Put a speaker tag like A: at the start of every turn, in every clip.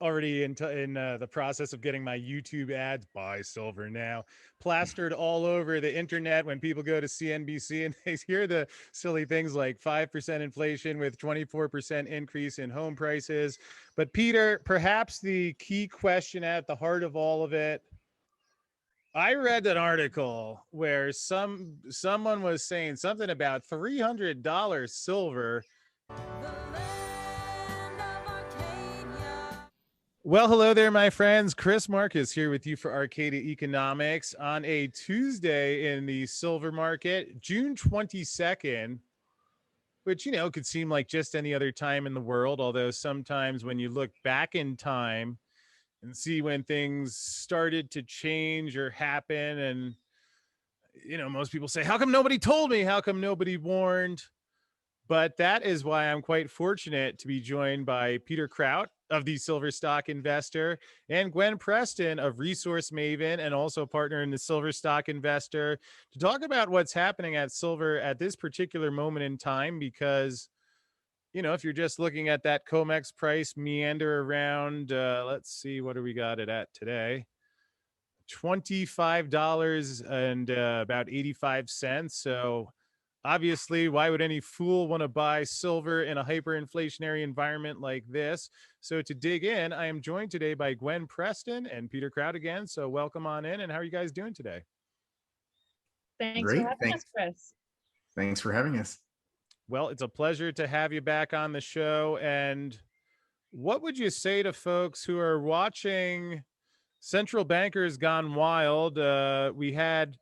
A: already in the process of getting my YouTube ads, buy silver now, plastered all over the internet when people go to CNBC and they hear the silly things like 5% inflation with 24% increase in home prices. But Peter, perhaps the key question at the heart of all of it, I read an article where someone was saying something about $300 silver. Well, hello there, my friends. Chris Marcus here with you for Arcadia Economics on a Tuesday in the silver market, June 22nd, which, could seem like just any other time in the world, although sometimes when you look back in time and see when things started to change or happen, and, most people say, how come nobody told me? How come nobody warned? But that is why I'm quite fortunate to be joined by Peter Krauth of the Silver Stock Investor and Gwen Preston of Resource Maven and also partner in the Silver Stock Investor to talk about what's happening at silver at this particular moment in time. Because, if you're just looking at that COMEX price meander around, let's see, what do we got it at today? $25 and about 85 cents. So obviously, why would any fool want to buy silver in a hyperinflationary environment like this? So to dig in, I am joined today by Gwen Preston and Peter Krauth again. So welcome on in. And how are you guys doing today?
B: Thanks for having us, Chris.
C: Thanks for having us.
A: Well, it's a pleasure to have you back on the show. And what would you say to folks who are watching Central Bankers Gone Wild? We had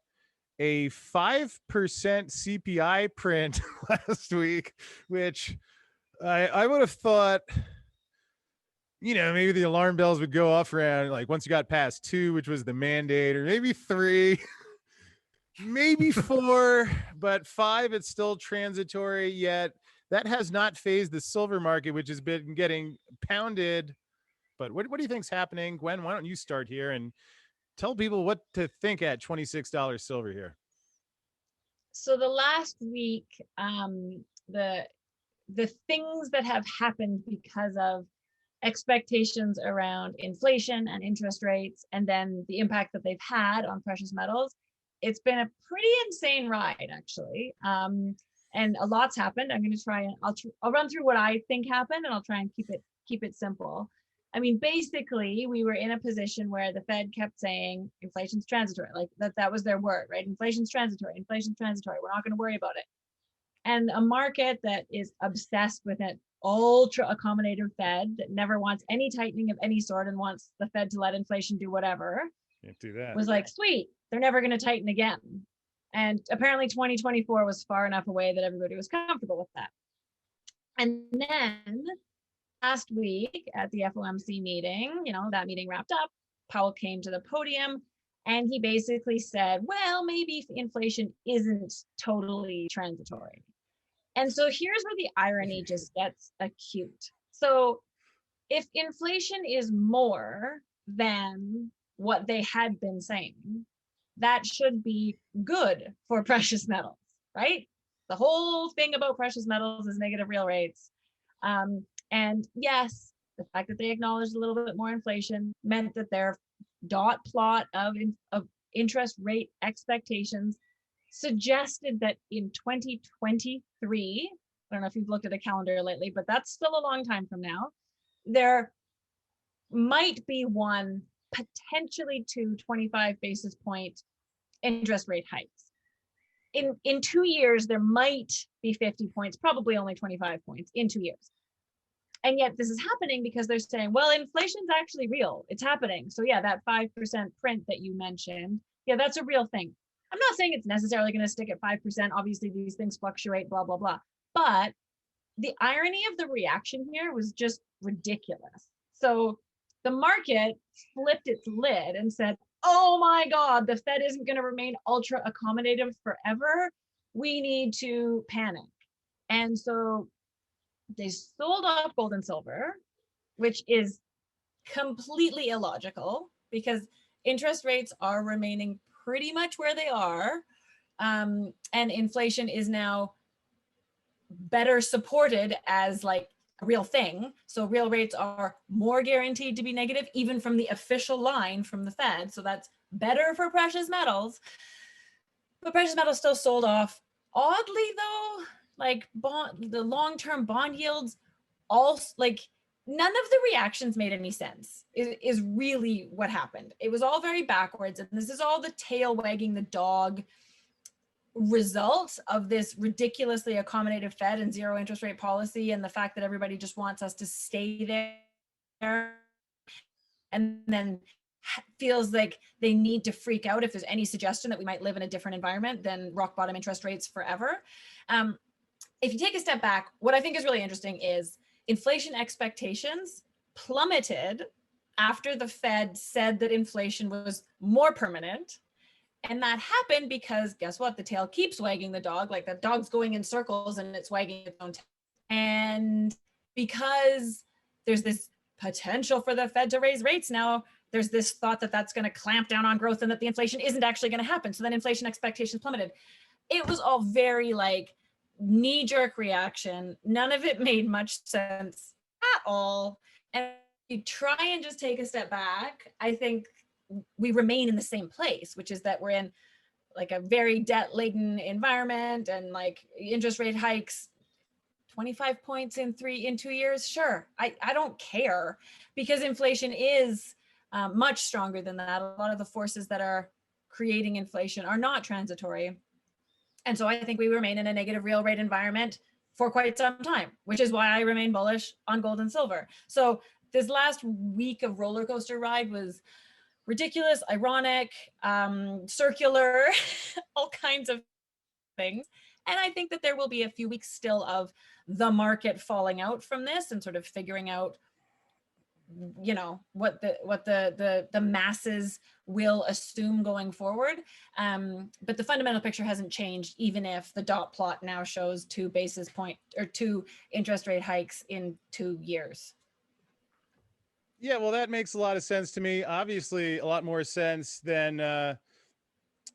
A: a 5% CPI print last week, which I would have thought, maybe the alarm bells would go off around like once you got past 2, which was the mandate, or maybe 3, maybe 4, but 5, it's still transitory. Yet that has not phased the silver market, which has been getting pounded. But what do you think's happening? Gwen, why don't you start here and tell people what to think at $26 silver here?
B: So the last week, the things that have happened because of expectations around inflation and interest rates, and then the impact that they've had on precious metals, it's been a pretty insane ride, actually. And a lot's happened. I'm going to try and I'll run through what I think happened, and I'll try and keep it simple. I mean, basically, we were in a position where the Fed kept saying inflation's transitory, like that was their word, right? Inflation's transitory, inflation's transitory. We're not going to worry about it. And a market that is obsessed with an ultra accommodative Fed that never wants any tightening of any sort and wants the Fed to let inflation do whatever,
A: can't do that,
B: was like, sweet, they're never going to tighten again. And apparently 2024 was far enough away that everybody was comfortable with that. And then last week at the FOMC meeting, that meeting wrapped up, Powell came to the podium and he basically said, well, maybe inflation isn't totally transitory. And so here's where the irony just gets acute. So if inflation is more than what they had been saying, that should be good for precious metals, right? The whole thing about precious metals is negative real rates. And yes, the fact that they acknowledged a little bit more inflation meant that their dot plot of interest rate expectations suggested that in 2023, I don't know if you've looked at a calendar lately, but that's still a long time from now, there might be one, potentially 2 25 basis point interest rate hikes. In 2 years, there might be 50 points, probably only 25 points in 2 years. And yet this is happening because they're saying, well, inflation's actually real. It's happening. So yeah, that 5% print that you mentioned, yeah, that's a real thing. I'm not saying it's necessarily going to stick at 5%. Obviously, these things fluctuate, blah, blah, blah. But the irony of the reaction here was just ridiculous. So the market flipped its lid and said, oh my God, the Fed isn't going to remain ultra accommodative forever. We need to panic. And so they sold off gold and silver, which is completely illogical because interest rates are remaining pretty much where they are. And inflation is now better supported as like
C: a real thing. So real rates are more guaranteed to be negative, even from the official line from the Fed. So that's better for precious metals. But precious metals still sold off. Oddly though, like the long-term bond yields, all like none of the reactions made any sense is really what happened. It was all very backwards. And this is all the tail wagging the dog result of this ridiculously accommodative Fed and zero interest rate policy, and the fact that everybody just wants us to stay there and then feels like they need to freak out if there's any suggestion that we might live in a different environment than rock bottom interest rates forever. If you take a step back, what I think is really interesting is inflation expectations plummeted after the Fed said that inflation was more permanent. And that happened because guess what? The tail keeps wagging the dog, like the dog's going in circles and it's wagging its own tail. And because there's this potential for the Fed to raise rates now, there's this thought that that's going to clamp down on growth and that the inflation isn't actually going to happen. So then inflation expectations plummeted. It was all very like knee-jerk reaction. None of it made much sense at all. And if you try and just take a step back, I think we remain in the same place, which is that we're in like a very debt-laden environment, and like interest rate hikes 25 points in 2 years. Sure, I don't care, because inflation is much stronger than that. A lot of the forces that are creating inflation are not transitory. And so I think we remain in a negative real rate environment for quite some time, which is why I remain bullish on gold and silver. So this last week of roller coaster ride was ridiculous, ironic, circular, all kinds of things. And I think that there will be a few weeks still of the market falling out from this and sort of figuring out, you know, what the masses will assume going forward. But the fundamental picture hasn't changed, even if the dot plot now shows 2 basis point or 2 interest rate hikes in 2 years.
A: Yeah, well, that makes a lot of sense to me. Obviously, a lot more sense than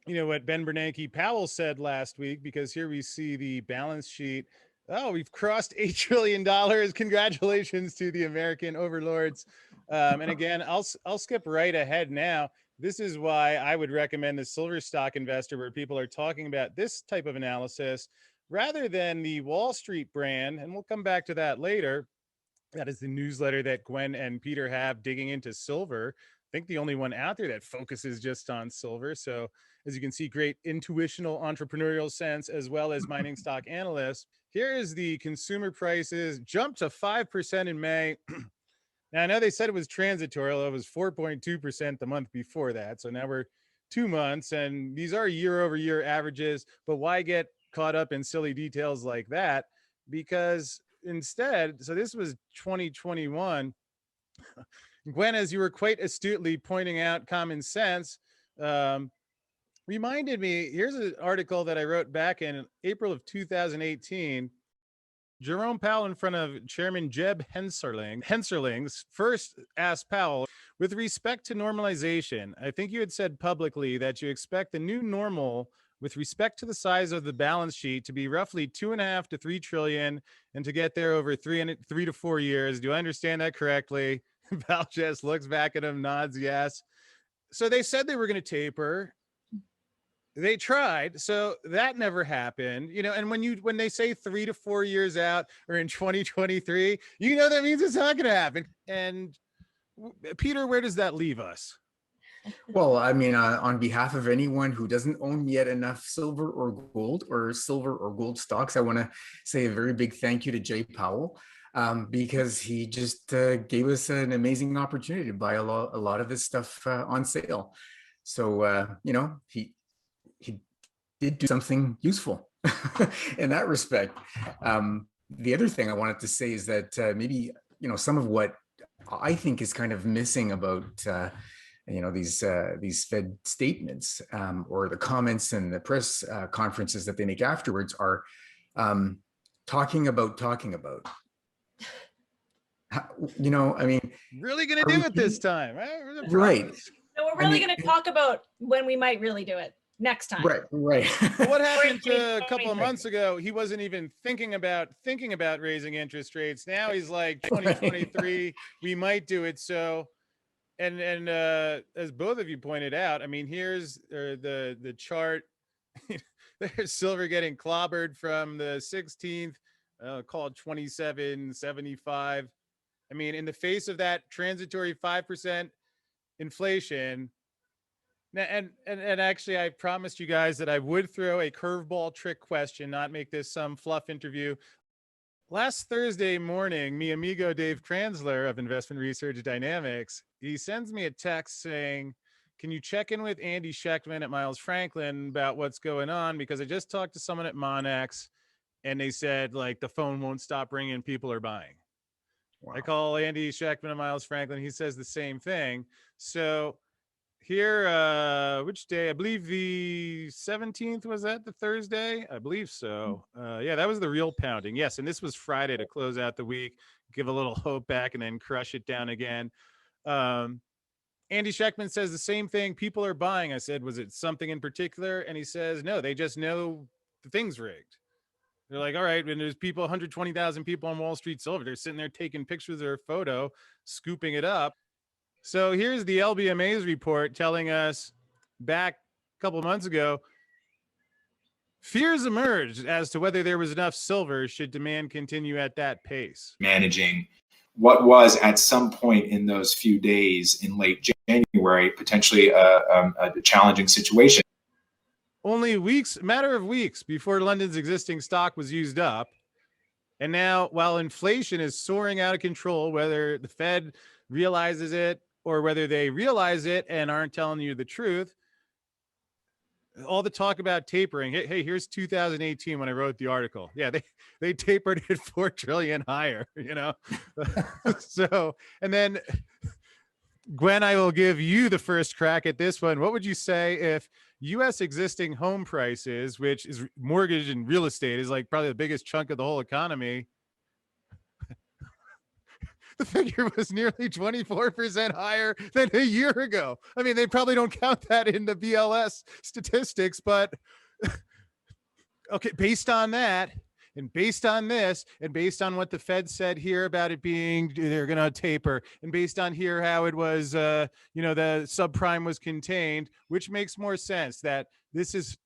A: what Ben Bernanke Powell said last week, because here we see the balance sheet. Oh, we've crossed $8 trillion. Congratulations to the American overlords. And again, I'll skip right ahead now. This is why I would recommend the Silver Stock Investor, where people are talking about this type of analysis rather than the Wall Street brand. And we'll come back to that later. That is the newsletter that Gwen and Peter have digging into silver. I think the only one out there that focuses just on silver. So as you can see, great intuitional entrepreneurial sense, as well as mining stock analysts. Here is the consumer prices jumped to 5% in May. Now, I know they said it was transitory. It was 4.2% the month before that. So now we're 2 months, and these are year-over-year averages. But why get caught up in silly details like that? Because instead, so this was 2021. Gwen, as you were quite astutely pointing out common sense, reminded me, here's an article that I wrote back in April of 2018. Jerome Powell, in front of Chairman Jeb Hensarling, first asked Powell, with respect to normalization, I think you had said publicly that you expect the new normal with respect to the size of the balance sheet to be roughly 2.5 to 3 trillion, and to get there over 3 to 4 years. Do I understand that correctly? Powell just looks back at him, nods yes. So they said they were going to taper. They tried, so that never happened. And when they say 3 to 4 years out, or in 2023, that means it's not going to happen. And Peter, where does that leave us?
D: Well, I mean, on behalf of anyone who doesn't own yet enough silver or gold stocks, I want to say a very big thank you to Jay Powell, because he just gave us an amazing opportunity to buy a lot of this stuff on sale. So, he did do something useful in that respect. The other thing I wanted to say is that maybe, some of what I think is kind of missing about these Fed statements or the comments and the press conferences that they make afterwards are talking about. I mean,
A: really going to do it this time, right?
D: Right.
B: So we're really going to talk about when we might really do it.
C: next time.
D: Right.
A: What happened
C: Or in
A: to a couple of
C: 2023.
A: months ago? He wasn't even thinking about raising interest rates. Now he's like 2023, we might do it. So, and as both of you pointed out, I mean, here's the chart. There's silver getting clobbered from the 16th, called 27.75. I mean, in the face of that transitory 5% inflation. And actually, I promised you guys that I would throw a curveball trick question, not make this some fluff interview. Last Thursday morning, mi amigo Dave Kranzler of Investment Research Dynamics, he sends me a text saying, can you check in with Andy Schechtman at Miles Franklin about what's going on? Because I just talked to someone at Monex and they said, like, the phone won't stop ringing, people are buying. Wow. I call Andy Schechtman at Miles Franklin. He says the same thing. So here, which day? I believe the 17th, was that the Thursday? I believe so. Yeah, that was the real pounding. Yes, and this was Friday to close out the week, give a little hope back and then crush it down again. Andy Schechtman says the same thing. People are buying. I said, was it something in particular? And he says, no, they just know the thing's rigged. They're like, all right, when there's people, 120,000 people on Wall Street Silver, they're sitting there taking pictures of their photo, scooping it up. So here's the LBMA's report telling us back a couple of months ago, fears emerged as to whether there was enough silver should demand continue at that pace.
E: Managing what was at some point in those few days in late January, potentially a challenging situation.
A: Only matter of weeks before London's existing stock was used up. And now, while inflation is soaring out of control, whether the Fed realizes it or whether they realize it and aren't telling you the truth, all the talk about tapering. Hey, here's 2018 when I wrote the article. Yeah, they tapered it 4 trillion higher, you know? So, and then Gwen, I will give you the first crack at this one. What would you say if U.S. existing home prices, which is mortgage and real estate, is like probably the biggest chunk of the whole economy, the figure was nearly 24% higher than a year ago. I mean, they probably don't count that in the BLS statistics, but okay, based on that, and based on this, and based on what the Fed said here about it being, they're going to taper, and based on here how it was, the subprime was contained, which makes more sense, that this is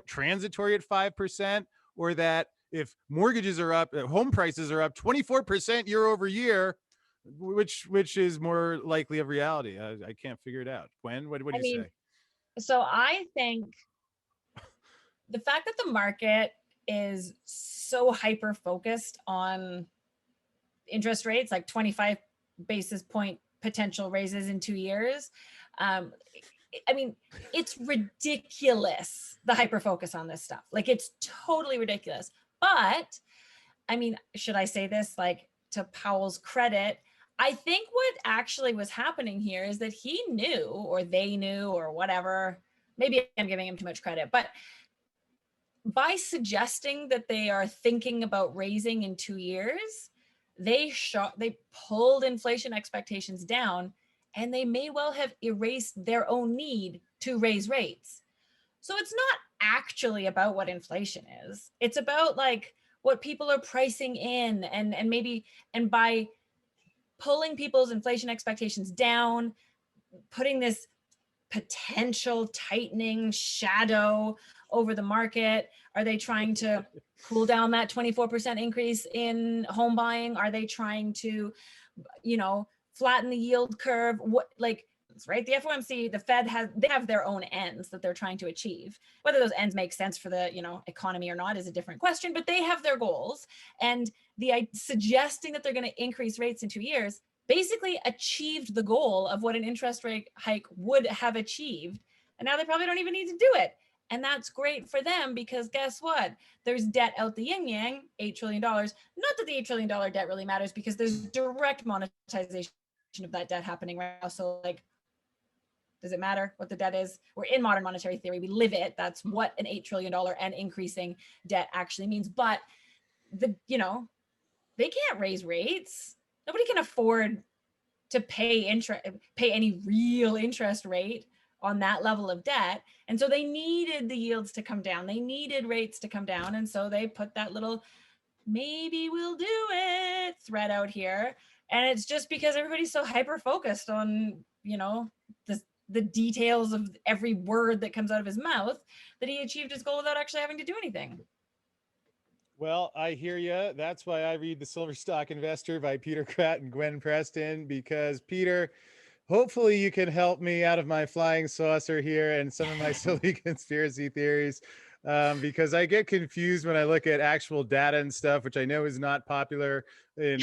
A: transitory at 5%, or that if mortgages are up, home prices are up 24% year over year, which is more likely of reality? I can't figure it out. Gwen, what do you say?
B: So I think
C: the fact that the market is so hyper focused on interest rates, like 25 basis point potential raises in 2 years. I mean, it's ridiculous, the hyper focus on this stuff. Like, it's totally ridiculous. But I mean, should I say this, like, to Powell's credit, I think what actually was happening here is that he knew, or they knew, or whatever. Maybe I'm giving him too much credit, but by suggesting that they are thinking about raising in 2 years, they pulled inflation expectations down, and they may well have erased their own need to raise rates. So it's not actually about what inflation is. It's about, like, what people are pricing in, and by pulling people's inflation expectations down, putting this potential tightening shadow over the market. Are they trying to cool down that 24% increase in home buying? Are they trying to, flatten the yield curve? What, like, right? The FOMC, the Fed they have their own ends that they're trying to achieve. Whether those ends make sense for the, economy or not is a different question, but they have their goals. And suggesting that they're going to increase rates in 2 years basically achieved the goal of what an interest rate hike would have achieved. And now they probably don't even need to do it. And that's great for them, because guess what? There's debt out the yin yang, $8 trillion. Not that the $8 trillion debt really matters, because there's direct monetization of that debt happening right now. So, like, does it matter what the debt is? We're in modern monetary theory. We live it. That's what an $8 trillion and increasing debt actually means. But they can't raise rates. Nobody can afford to pay any real interest rate on that level of debt. And so they needed the yields to come down. They needed rates to come down. And so they put that little, maybe we'll do it thread out here. And it's just because everybody's so hyper focused on, you know, the details of every word that comes out of his mouth that he achieved his goal without actually having to do anything.
A: Well, I hear you. That's why I read The Silver Stock Investor by Peter Krauth and Gwen Preston, because Peter, hopefully you can help me out of my flying saucer here and some of my silly conspiracy theories, because I get confused when I look at actual data and stuff, which I know is not popular in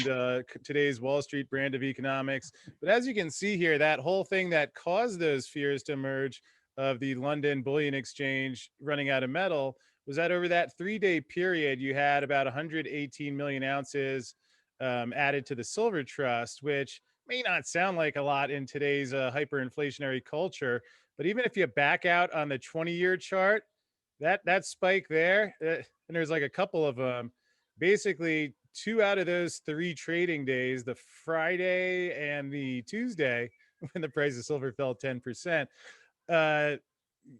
A: today's Wall Street brand of economics. But as you can see here, that whole thing that caused those fears to emerge of the London Bullion Exchange running out of metal was that over that 3-day period, you had about 118 million ounces added to the silver trust, which may not sound like a lot in today's hyperinflationary culture. But even if you back out on the 20-year chart, that spike there, and there's like a couple of them, basically 2 out of those 3 trading days, the Friday and the Tuesday, when the price of silver fell 10%,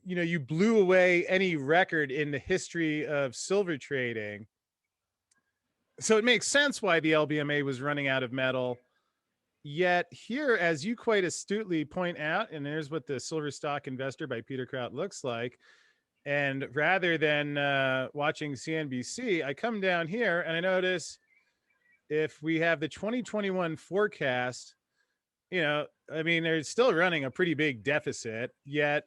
A: you know, you blew away any record in the history of silver trading. So it makes sense why the LBMA was running out of metal. Yet here, as you quite astutely point out, and there's what the Silver Stock Investor by Peter Krauth looks like. And rather than watching CNBC, I come down here and I notice if we have the 2021 forecast, you know, I mean, they're still running a pretty big deficit, yet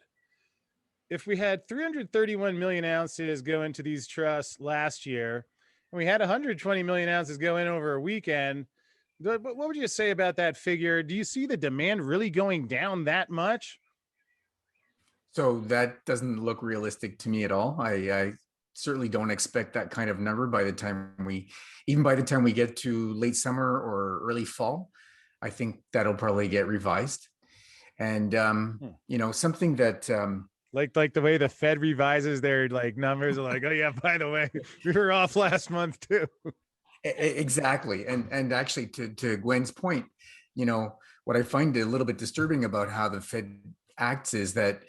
A: if we had 331 million ounces go into these trusts last year, and we had 120 million ounces go in over a weekend, what would you say about that figure? Do you see the demand really going down that much?
D: So that doesn't look realistic to me at all. I certainly don't expect that kind of number by the time we get to late summer or early fall. I think that'll probably get revised. And you know, something that
A: like the way the Fed revises their like numbers are like, oh yeah, by the way, we were off last month too.
D: Exactly. And actually to Gwen's point, you know, what I find a little bit disturbing about how the Fed acts is that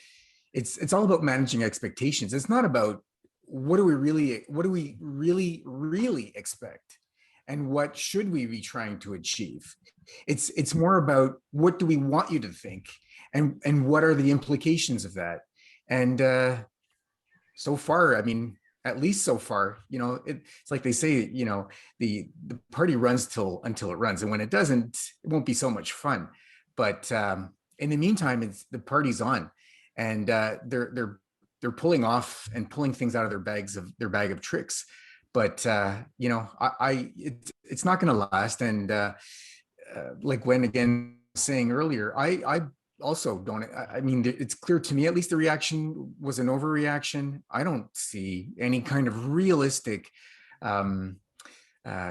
D: it's all about managing expectations. It's not about what do we really expect and what should we be trying to achieve. It's more about what do we want you to think and what are the implications of that. And so far, I mean, at least so far, you know, it's like they say, you know, the party runs until it runs, and when it doesn't, it won't be so much fun. But in the meantime, the party's on, and they're pulling off and pulling things out of their bag of tricks. But you know, it's not going to last. And like Gwen again saying earlier, I also don't. I mean, it's clear to me, at least the reaction was an overreaction. I don't see any kind of realistic,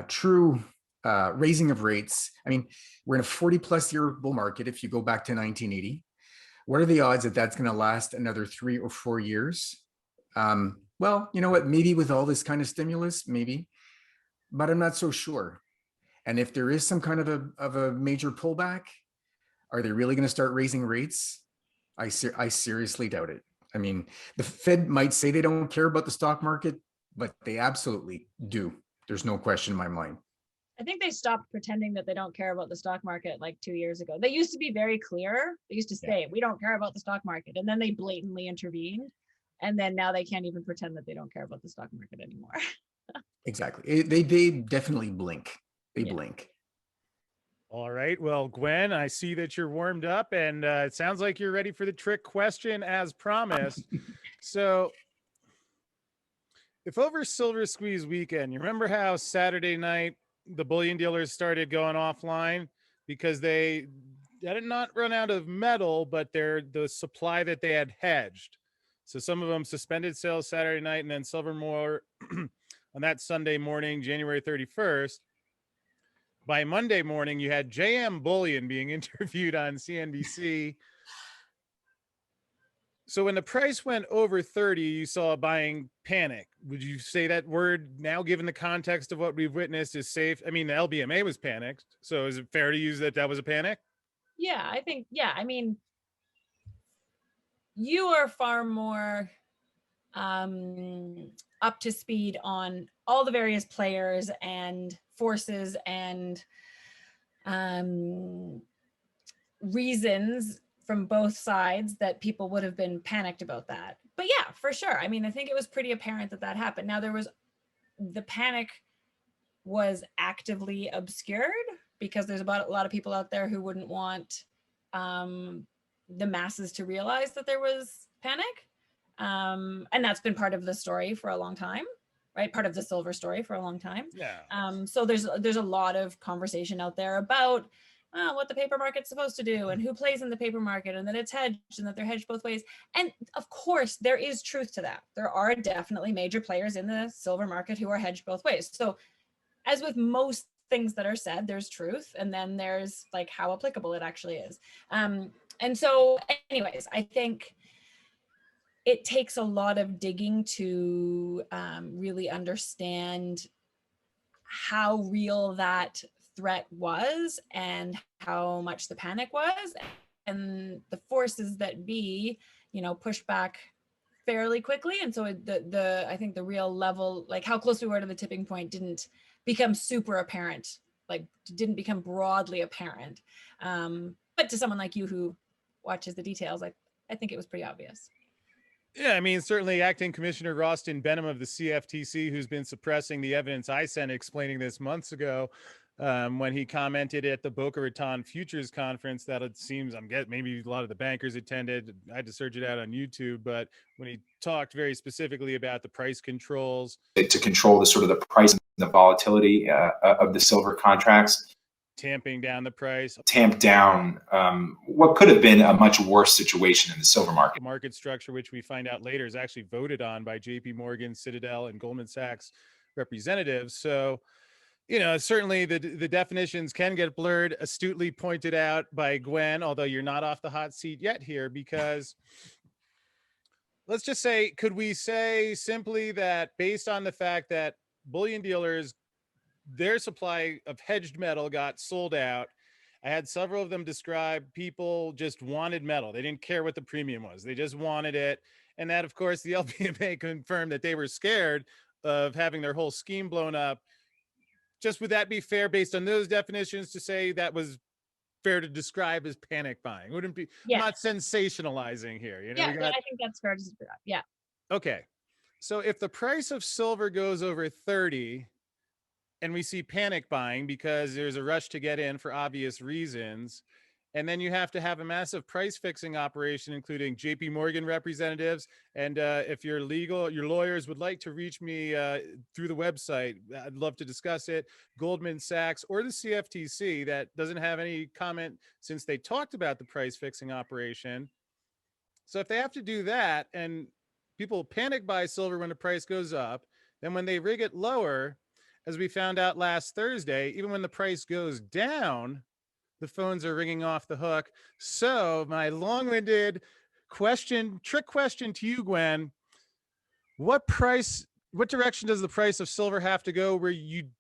D: true raising of rates. I mean, we're in a 40+ year bull market. If you go back to 1980, what are the odds that that's going to last another 3 or 4 years? Well, you know what? Maybe with all this kind of stimulus, maybe, but I'm not so sure. And if there is some kind of a major pullback, are they really going to start raising rates? I seriously doubt it. I mean, the Fed might say they don't care about the stock market, but they absolutely do. There's no question in my mind.
B: I think they stopped pretending that they don't care about the stock market like 2 years ago. They used to be very clear. They used to say, we don't care about the stock market. And then they blatantly intervened. And then now they can't even pretend that they don't care about the stock market anymore.
D: Exactly. They definitely blink. They blink.
A: All right. Well, Gwen, I see that you're warmed up, and it sounds like you're ready for the trick question as promised. So if over Silver Squeeze weekend, you remember how Saturday night the bullion dealers started going offline because they did not run out of metal, but the supply that they had hedged. So some of them suspended sales Saturday night, and then Silvermore on that Sunday morning, January 31st. By Monday morning, you had JM Bullion being interviewed on CNBC. So when the price went over 30, you saw a buying panic. Would you say that word now, given the context of what we've witnessed, is safe? I mean, the LBMA was panicked. So is it fair to use that was a panic?
B: Yeah, I think, yeah, I mean,
C: you are far more up to speed on all the various players and forces and reasons from both sides that people would have been panicked about that. But yeah, for sure. I mean, I think it was pretty apparent that that happened. Now the panic was actively obscured because there's about a lot of people out there who wouldn't want the masses to realize that there was panic. And that's been part of the story for a long time, right? Part of the silver story for a long time.
A: Yeah.
C: So there's a lot of conversation out there about what the paper market's supposed to do and who plays in the paper market and that it's hedged and that they're hedged both ways. And of course, there is truth to that. There are definitely major players in the silver market who are hedged both ways. So as with most things that are said, there's truth, and then there's like how applicable it actually is. And so anyways, I think it takes a lot of digging to really understand how real that threat was and how much the panic was, and the forces that be, pushed back fairly quickly. And so I think the real level, like how close we were to the tipping point, didn't become super apparent, like didn't become broadly apparent. But to someone like you who watches the details, I think it was pretty obvious.
A: Yeah, I mean, certainly Acting Commissioner Rostin Benham of the CFTC, who's been suppressing the evidence I sent explaining this months ago, when he commented at the Boca Raton Futures Conference that it seems, maybe a lot of the bankers attended. I had to search it out on YouTube, but when he talked very specifically about the price controls
E: to control the sort of the price and the volatility of the silver contracts,
A: tamping down the price,
E: tamped down what could have been a much worse situation in the silver market.
A: Market structure, which we find out later is actually voted on by JP Morgan, Citadel, and Goldman Sachs representatives. So, certainly the definitions can get blurred, astutely pointed out by Gwen, although you're not off the hot seat yet here, because let's just say, could we say simply that based on the fact that bullion dealers, their supply of hedged metal got sold out. I had several of them describe people just wanted metal. They didn't care what the premium was. They just wanted it. And that, of course, the LBMA confirmed that they were scared of having their whole scheme blown up. Just would that be fair based on those definitions to say that was fair to describe as panic buying? Wouldn't be,
C: yeah.
A: Not sensationalizing here.
C: I think that's fair to describe. Yeah.
A: Okay. So if the price of silver goes over 30, and we see panic buying because there's a rush to get in for obvious reasons, and then you have to have a massive price fixing operation, including JP Morgan representatives. And if your lawyers would like to reach me through the website, I'd love to discuss it. Goldman Sachs or the CFTC, that doesn't have any comment since they talked about the price fixing operation. So if they have to do that and people panic buy silver when the price goes up, then when they rig it lower, as we found out last Thursday, even when the price goes down, the phones are ringing off the hook. So my long-winded trick question to you, Gwen, what direction does the price of silver have to go where the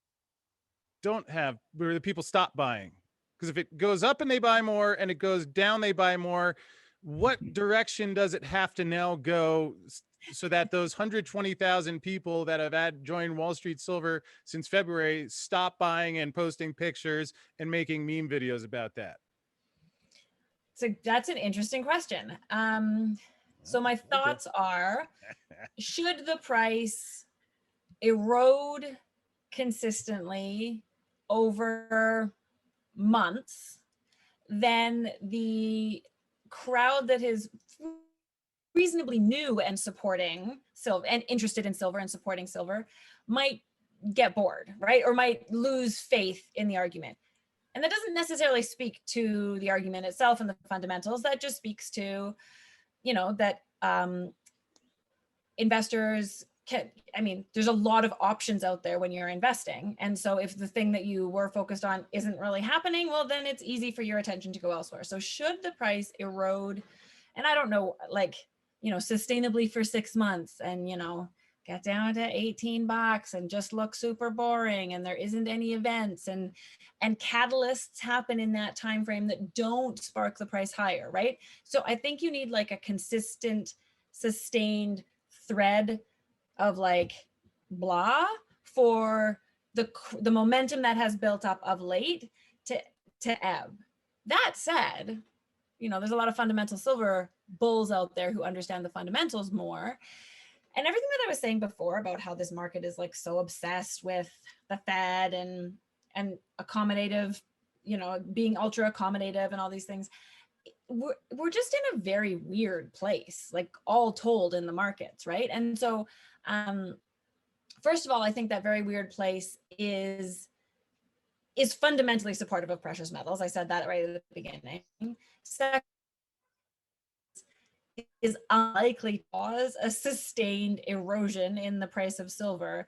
A: people stop buying? Because if it goes up and they buy more and it goes down, they buy more, what direction does it have to now go so that those 120,000 people that have joined Wall Street Silver since February stop buying and posting pictures and making meme videos about that?
C: So that's an interesting question. So my thoughts are, should the price erode consistently over months, then the crowd that is reasonably new and supporting silver and interested in silver and supporting silver might get bored, right? Or might lose faith in the argument. And that doesn't necessarily speak to the argument itself and the fundamentals. That just speaks to, that investors there's a lot of options out there when you're investing. And so if the thing that you were focused on isn't really happening, well, then it's easy for your attention to go elsewhere. So should the price erode, and I don't know, sustainably for 6 months and, get down to $18 and just look super boring, and there isn't any events, and catalysts happen in that time frame that don't spark the price higher, right? So I think you need like a consistent, sustained thread of like blah for the momentum that has built up of late to ebb. That said, you know, there's a lot of fundamental silver bulls out there who understand the fundamentals more. And everything that I was saying before about how this market is like so obsessed with the Fed and accommodative, you know, being ultra accommodative and all these things, we're just in a very weird place, like all told in the markets, right? And so first of all, I think that very weird place is fundamentally supportive of precious metals. I said that right at the beginning. Second, is unlikely to cause a sustained erosion in the price of silver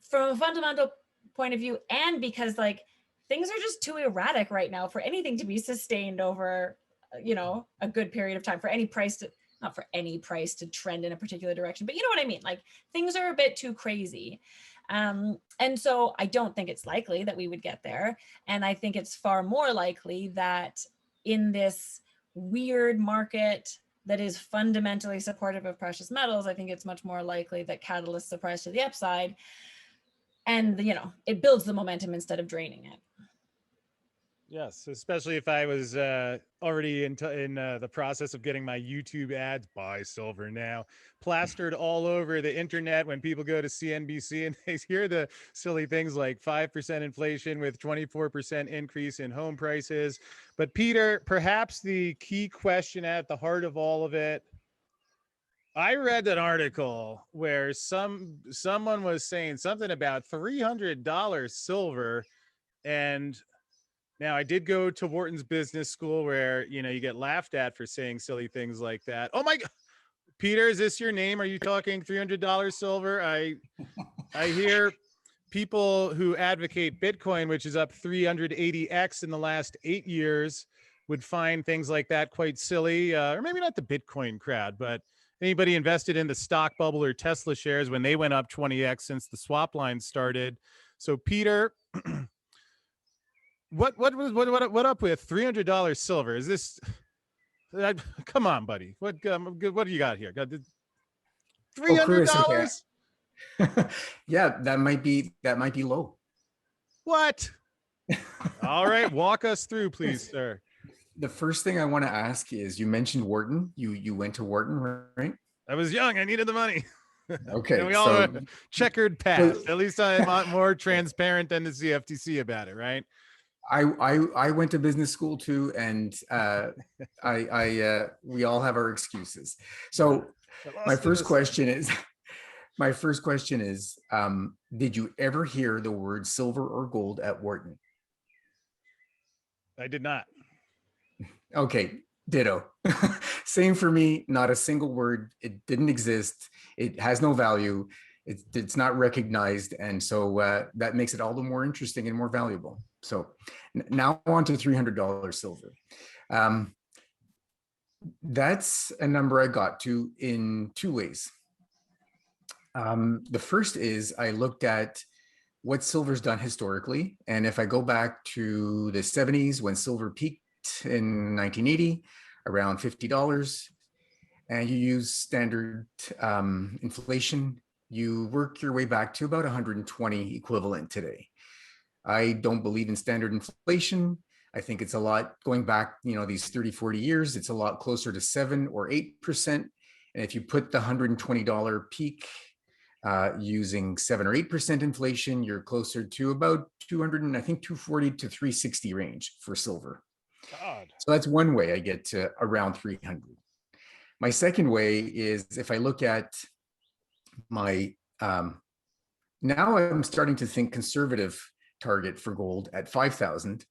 C: from a fundamental point of view, and because like things are just too erratic right now for anything to be sustained over, you know, a good period of time, for any price to, not for any price to trend in a particular direction, but you know what I mean? Like things are a bit too crazy. And so I don't think it's likely that we would get there. And I think it's far more likely that in this weird market that is fundamentally supportive of precious metals, I think it's much more likely that catalysts surprise to the upside, and you know, it builds the momentum instead of draining it.
A: Yes, especially if I was already in the process of getting my YouTube ads, buy silver now, plastered all over the internet when people go to CNBC and they hear the silly things like 5% inflation with 24% increase in home prices. But Peter, perhaps the key question at the heart of all of it, I read an article where someone was saying something about $300 silver, and now, I did go to Wharton's business school where, you know, you get laughed at for saying silly things like that. Oh my God, Peter, is this your name? Are you talking $300 silver? I hear people who advocate Bitcoin, which is up 380x in the last 8 years, would find things like that quite silly, or maybe not the Bitcoin crowd, but anybody invested in the stock bubble or Tesla shares when they went up 20x since the swap line started. So Peter, What up with $300 silver? Is this? Come on, buddy. What do you got here? Got $300?
D: Okay. Yeah, that might be low.
A: What? All right, walk us through, please, sir.
D: The first thing I want to ask is, you mentioned Wharton. You went to Wharton, right?
A: I was young. I needed the money.
D: Okay,
A: and we all have a checkered past. At least I'm more transparent than the CFTC about it, right?
D: I went to business school too, and we all have our excuses. So my first question is, did you ever hear the word silver or gold at Wharton?
A: I did not.
D: Okay, ditto. Same for me. Not a single word. It didn't exist. It has no value. It's not recognized, and so that makes it all the more interesting and more valuable. So now on to $300 silver. That's a number I got to in two ways. The first is I looked at what silver's done historically, and if I go back to the 70s when silver peaked in 1980, around $50, and you use standard inflation, you work your way back to about 120 equivalent today. I don't believe in standard inflation. I think it's a lot, going back, you know, these 30, 40 years, it's a lot closer to 7 or 8%. And if you put the $120 peak using 7 or 8% inflation, you're closer to about 200, and I think 240 to 360 range for silver.
A: God.
D: So that's one way I get to around 300. My second way is if I look at my, now I'm starting to think conservative target for gold at 5,000,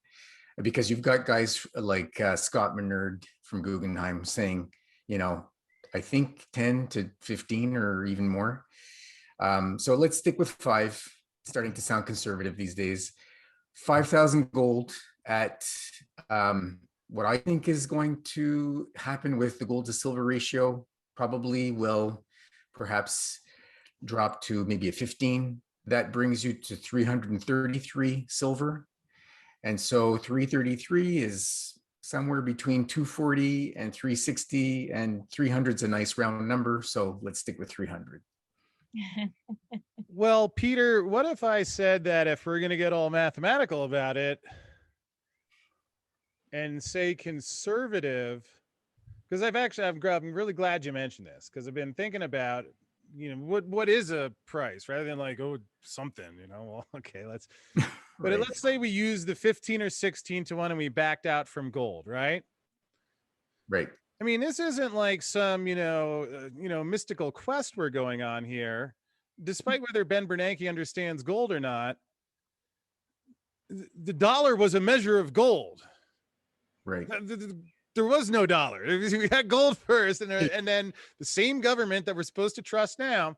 D: because you've got guys like Scott Menard from Guggenheim saying, you know, I think 10 to 15 or even more. So let's stick with 5, starting to sound conservative these days. 5,000 gold at what I think is going to happen with the gold to silver ratio probably will perhaps drop to maybe a 15, that brings you to 333 silver. And so 333 is somewhere between 240 and 360, and 300 is a nice round number. So let's stick with 300.
A: Well, Peter, what if I said that if we're going to get all mathematical about it and say conservative, because I'm really glad you mentioned this, because I've been thinking about, what is a price rather than like, oh, something, well, okay, let's, but
D: Right.
A: let's say we use the 15 or 16 to 1 and we backed out from gold, right?
D: Right.
A: I mean, this isn't like some, mystical quest we're going on here. Despite whether Ben Bernanke understands gold or not, the dollar was a measure of gold.
D: Right.
A: There was no dollar. We had gold first, and then the same government that we're supposed to trust now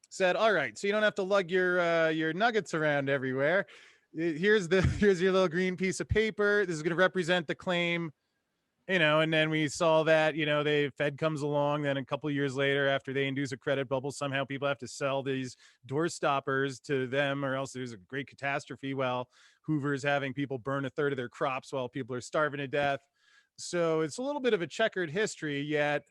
A: said, "All right, so you don't have to lug your nuggets around everywhere. Here's your little green piece of paper. This is going to represent the claim." And then we saw that, the Fed comes along, then a couple of years later, after they induce a credit bubble, somehow people have to sell these door stoppers to them, or else there's a great catastrophe while Hoover's having people burn a third of their crops while people are starving to death. So it's a little bit of a checkered history, yet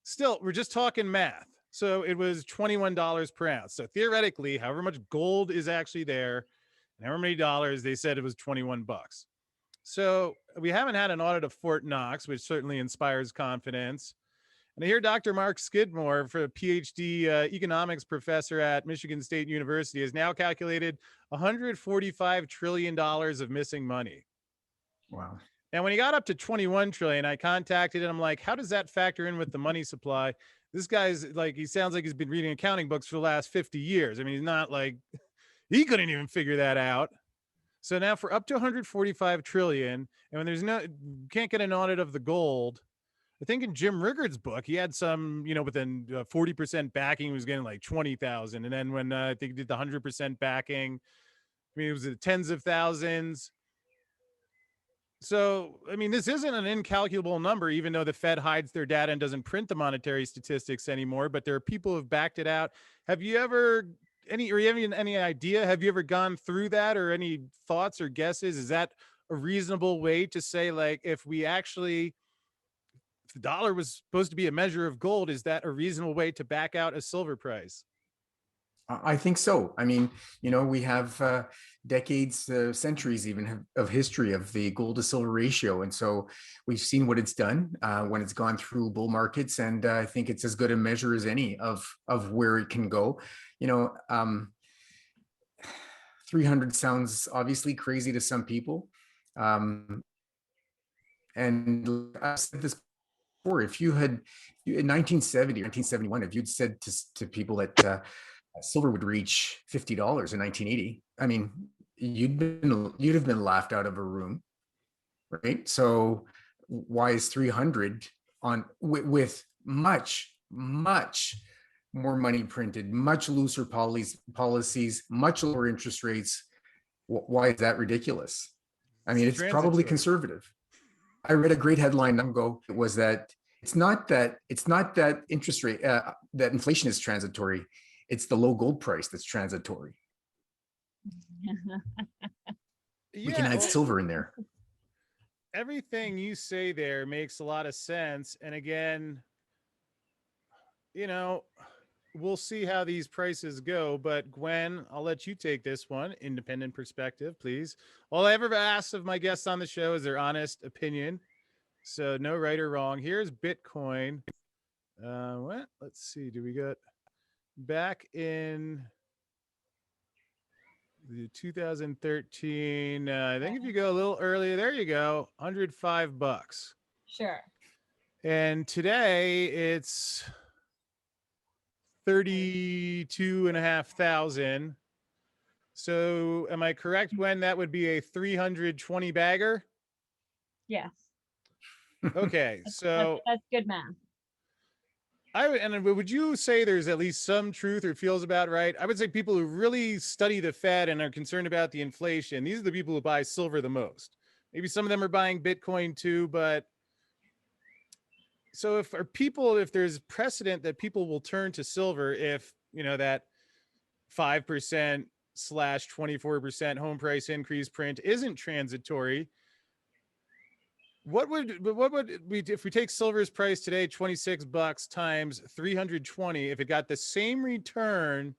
A: still, we're just talking math. So it was $21 per ounce. So theoretically, however much gold is actually there and however many dollars, they said it was 21 bucks. So we haven't had an audit of Fort Knox, which certainly inspires confidence. And I hear Dr. Mark Skidmore, for a PhD economics professor at Michigan State University, has now calculated $145 trillion of missing money.
D: Wow.
A: And when he got up to 21 trillion, I contacted him. I'm like, how does that factor in with the money supply? This guy's like, he sounds like he's been reading accounting books for the last 50 years. I mean, he's not like, he couldn't even figure that out. So now for up to 145 trillion, and when can't get an audit of the gold, I think in Jim Riggard's book, he had some, within 40% backing, he was getting like 20,000. And then when I think he did the 100% backing, I mean, it was the tens of thousands. So, I mean, this isn't an incalculable number, even though the Fed hides their data and doesn't print the monetary statistics anymore, but there are people who've backed it out. Have you ever any idea? Have you ever gone through that, or any thoughts or guesses? Is that a reasonable way to say, like, if the dollar was supposed to be a measure of gold, is that a reasonable way to back out a silver price?
D: I think so. I mean, we have decades, centuries even of history of the gold to silver ratio. And so we've seen what it's done when it's gone through bull markets. And I think it's as good a measure as any of where it can go. 300 sounds obviously crazy to some people. And I've said this before, if you had in 1970 or 1971, if you'd said to people that silver would reach $50 in 1980, I mean, you'd have been laughed out of a room, right? So why is 300 with much more money printed, much looser policies, much lower interest rates? Why is that ridiculous? I mean, it's probably conservative. I read a great headline ago. It was that it's not that interest rate, that inflation is transitory. It's the low gold price that's transitory. We can add silver in there.
A: Everything you say there makes a lot of sense. And again, we'll see how these prices go. But Gwen, I'll let you take this one. Independent perspective, please. All I ever ask of my guests on the show is their honest opinion. So no right or wrong. Here's Bitcoin. Let's see. Do we got back in the 2013? I think if you go a little earlier, there you go. $105.
B: Sure.
A: And today it's 32,500. So am I correct when that would be a 320 bagger?
B: Yes.
A: Okay. So
B: that's good math.
A: Would you say there's at least some truth, or feels about right? I would say people who really study the Fed and are concerned about the inflation, these are the people who buy silver the most. Maybe some of them are buying Bitcoin too, but so if there's precedent that people will turn to silver, if that 5% slash 24% home price increase print isn't transitory, what would we, if we take silver's price today, $26 times 320, if it got the same return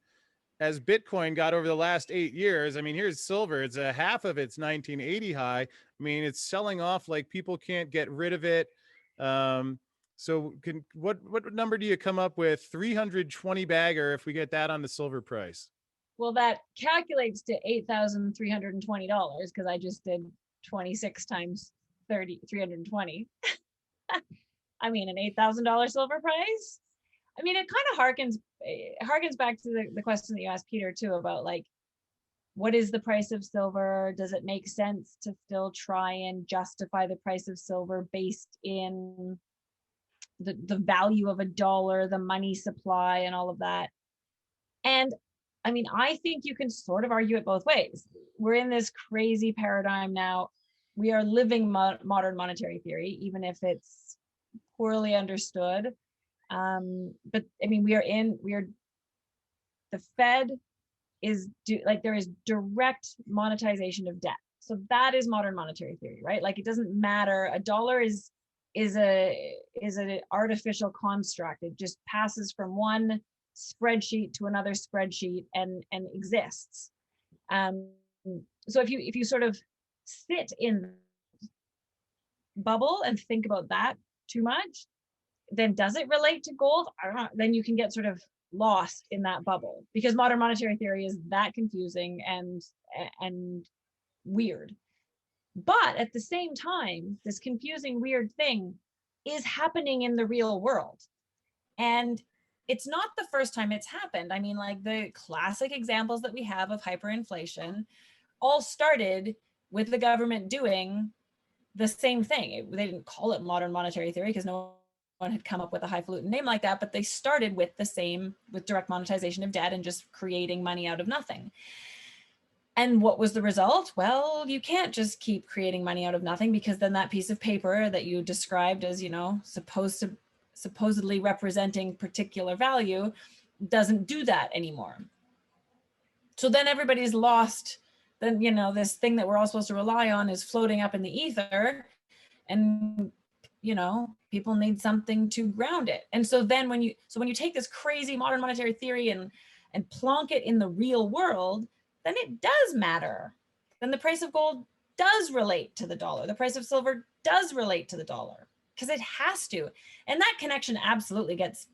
A: as Bitcoin got over the last 8 years? I mean, here's silver. It's a half of its 1980 high. I mean, it's selling off like people can't get rid of it. So what number do you come up with? 320 bagger if we get that on the silver price.
B: Well, that calculates to $8,320 because I just did 26 times 320. I mean, an $8,000 silver price. I mean, it kind of harkens back to the question that you asked Peter too about like, what is the price of silver? Does it make sense to still try and justify the price of silver based in the value of a dollar, the money supply, and all of that? And I mean, I think you can sort of argue it both ways. We're in this crazy paradigm now. We are living modern monetary theory, even if it's poorly understood. But I mean, the Fed is there is direct monetization of debt. So that is modern monetary theory, right? Like, it doesn't matter. A dollar is an artificial construct. It just passes from one spreadsheet to another spreadsheet and exists. So if you sort of sit in bubble and think about that too much, then does it relate to gold? I don't know. Then you can get sort of lost in that bubble because modern monetary theory is that confusing and weird. But at the same time, this confusing, weird thing is happening in the real world. And it's not the first time it's happened. I mean, like the classic examples that we have of hyperinflation all started with the government doing the same thing. They didn't call it modern monetary theory because no one had come up with a highfalutin name like that, but they started with with direct monetization of debt and just creating money out of nothing. And what was the result? Well, you can't just keep creating money out of nothing, because then that piece of paper that you described as, supposedly representing particular value doesn't do that anymore. So then everybody's lost. Then, this thing that we're all supposed to rely on is floating up in the ether, and, people need something to ground it. And so then when you take this crazy modern monetary theory and plonk it in the real world, then it does matter. Then the price of gold does relate to the dollar. The price of silver does relate to the dollar, because it has to. And that connection absolutely gets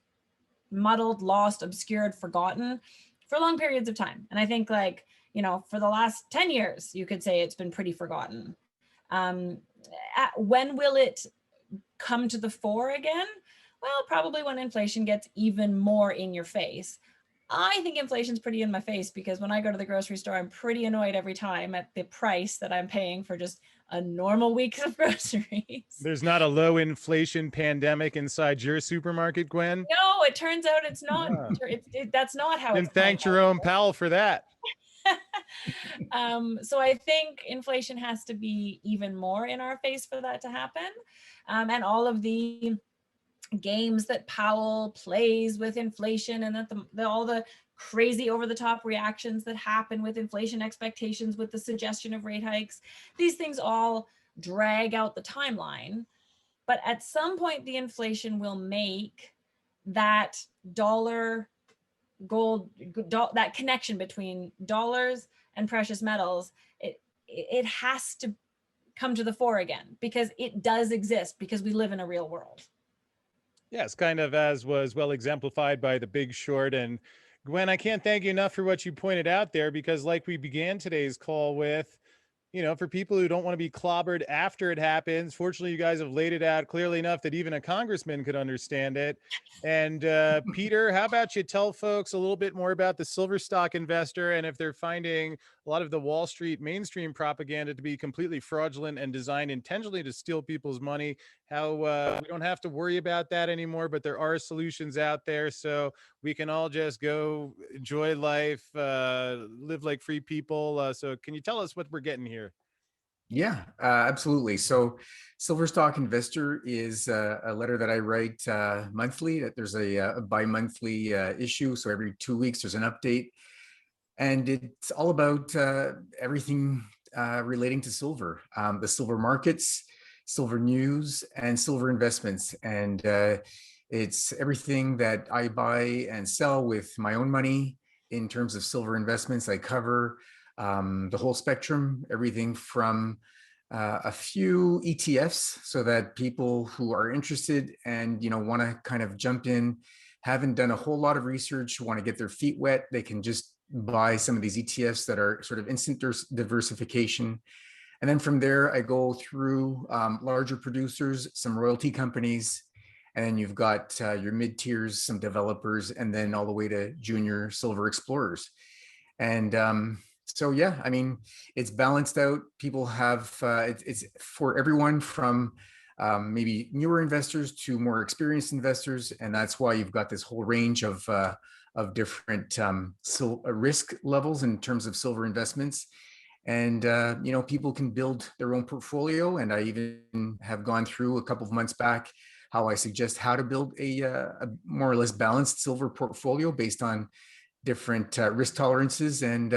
B: muddled, lost, obscured, forgotten for long periods of time. And I think for the last 10 years, you could say it's been pretty forgotten. When will it come to the fore again? Well, probably when inflation gets even more in your face. I think inflation's pretty in my face, because when I go to the grocery store, I'm pretty annoyed every time at the price that I'm paying for just a normal week of groceries.
A: There's not a low inflation pandemic inside your supermarket, Gwen?
B: No, it turns out it's not. That's not how it's.
A: And thank Jerome Powell for that.
B: So I think inflation has to be even more in our face for that to happen. And all of the games that Powell plays with inflation, and that all the crazy over-the-top reactions that happen with inflation expectations, with the suggestion of rate hikes, these things all drag out the timeline. But at some point, the inflation will make that dollar gold, that connection between dollars and precious metals, it has to come to the fore again, because it does exist, because we live in a real world.
A: Yes, kind of as was well exemplified by The Big Short. And Gwen, I can't thank you enough for what you pointed out there, because like we began today's call with, for people who don't want to be clobbered after it happens, fortunately, you guys have laid it out clearly enough that even a congressman could understand it. And Peter, how about you tell folks a little bit more about the silver stock investor, and if they're finding a lot of the Wall Street mainstream propaganda to be completely fraudulent and designed intentionally to steal people's money, how we don't have to worry about that anymore, but there are solutions out there, so we can all just go enjoy life, live like free people. So can you tell us what we're getting here?
D: Yeah, absolutely. So Silver Stock Investor is a letter that I write monthly. There's a bi-monthly issue. So every 2 weeks, there's an update. and it's all about everything relating to silver, the silver markets, silver news, and silver investments. And it's everything that I buy and sell with my own money in terms of silver investments. I cover the whole spectrum, everything from a few ETFs, so that people who are interested and want to kind of jump in, haven't done a whole lot of research, want to get their feet wet, they can just buy some of these ETFs that are sort of instant diversification. And then from there, I go through larger producers, some royalty companies, and then you've got your mid tiers, some developers, and then all the way to junior silver explorers. And so, yeah, I mean, it's balanced out. People have, it's for everyone from maybe newer investors to more experienced investors. And that's why you've got this whole range of different risk levels in terms of silver investments. And, people can build their own portfolio. And I even have gone through a couple of months back how I suggest how to build a more or less balanced silver portfolio based on different risk tolerances. And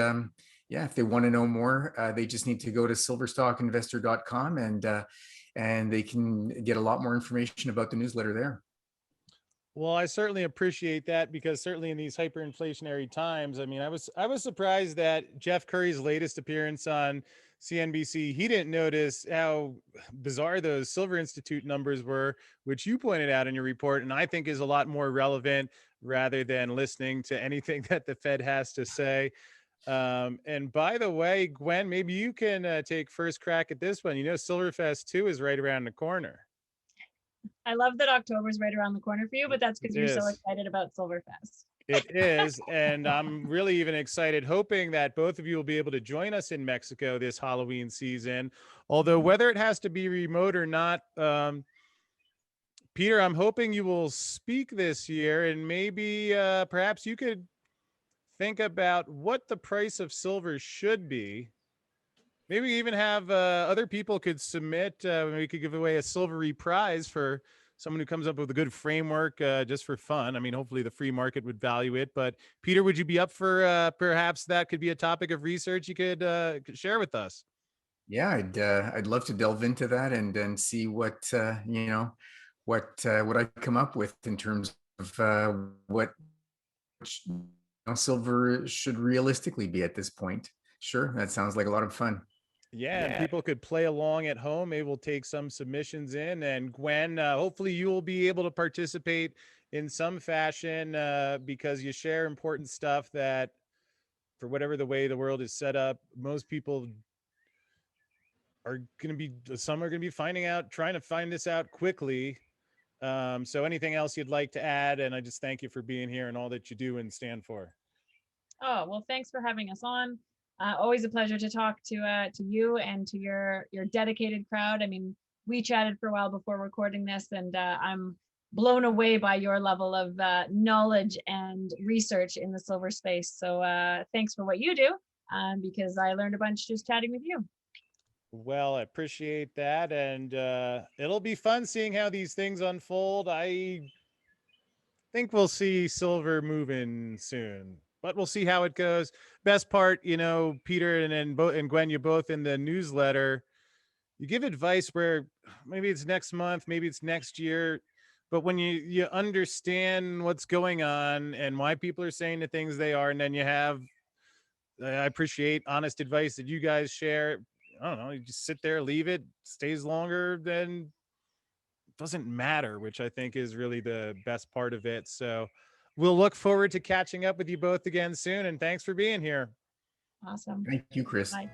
D: yeah, if they want to know more, they just need to go to silverstockinvestor.com and they can get a lot more information about the newsletter there.
A: Well, I certainly appreciate that, because certainly in these hyperinflationary times, I mean, I was surprised that Jeff Curry's latest appearance on CNBC, he didn't notice how bizarre those Silver Institute numbers were, which you pointed out in your report, and I think is a lot more relevant rather than listening to anything that the Fed has to say. And by the way, Gwen, maybe you can take first crack at this one. Silverfest 2 is right around the corner.
B: I love that October's right around the corner for you, but that's because
A: It
B: you're so
A: is.
B: excited about Silverfest.
A: It is. And I'm really even excited, hoping that both of you will be able to join us in Mexico this Halloween season. Although whether it has to be remote or not, Peter, I'm hoping you will speak this year, and maybe perhaps you could think about what the price of silver should be. Maybe even have other people could submit. We could give away a silvery prize for someone who comes up with a good framework just for fun. I mean, hopefully the free market would value it. But Peter, would you be up for perhaps that could be a topic of research you could share with us?
D: Yeah, I'd love to delve into that and see what what I come up with in terms of what silver should realistically be at this point. Sure, that sounds like a lot of fun.
A: Yeah, and people could play along at home. Maybe we'll take some submissions in. And Gwen, hopefully you will be able to participate in some fashion because you share important stuff that, for whatever the way the world is set up, most people are going to be, some are going to be trying to find this out quickly. So anything else you'd like to add? And I just thank you for being here and all that you do and stand for.
B: Oh, well, thanks for having us on. Always a pleasure to talk to you and to your dedicated crowd. I mean, we chatted for a while before recording this, and I'm blown away by your level of knowledge and research in the silver space. So thanks for what you do, because I learned a bunch just chatting with you.
A: Well, I appreciate that. And it'll be fun seeing how these things unfold. I think we'll see silver moving soon, but we'll see how it goes. Best part, Peter and Gwen, you both in the newsletter, you give advice where maybe it's next month, maybe it's next year, but when you understand what's going on and why people are saying the things they are, and then you have, I appreciate honest advice that you guys share. I don't know, you just sit there, leave it, stays longer, then doesn't matter, which I think is really the best part of it. So we'll look forward to catching up with you both again soon. And thanks for being here.
B: Awesome.
D: Thank you, Chris.
B: Bye.